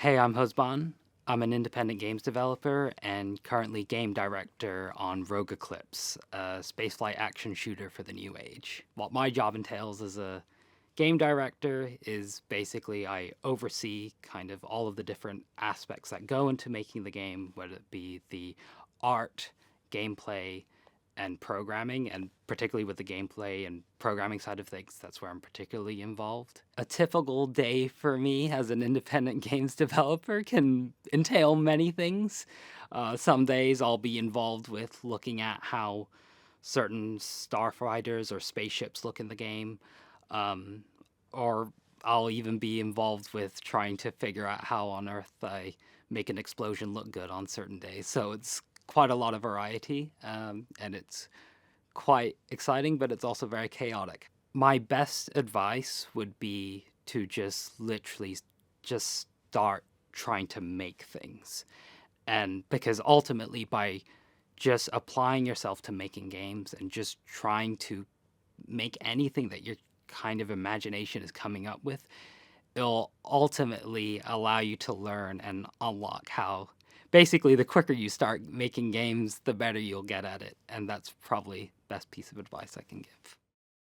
Hey, I'm Husban. I'm an independent games developer and currently game director on Rogue Eclipse, a spaceflight action shooter for the new age. What my job entails as a game director is basically I oversee kind of all of the different aspects that go into making the game, whether it be the art, gameplay, and programming, and particularly with the gameplay and programming side of things, that's where I'm particularly involved. A typical day for me as an independent games developer can entail many things. Some days I'll be involved with looking at how certain starfighters or spaceships look in the game, um, or I'll even be involved with trying to figure out how on earth I make an explosion look good on certain days. So it's quite a lot of variety, and it's quite exciting, but it's also very chaotic. My best advice would be to just literally just start trying to make things. And because ultimately, by just applying yourself to making games and just trying to make anything that your kind of imagination is coming up with, it'll ultimately allow you to learn and unlock how basically the quicker you start making games, the better you'll get at it. And that's probably the best piece of advice I can give.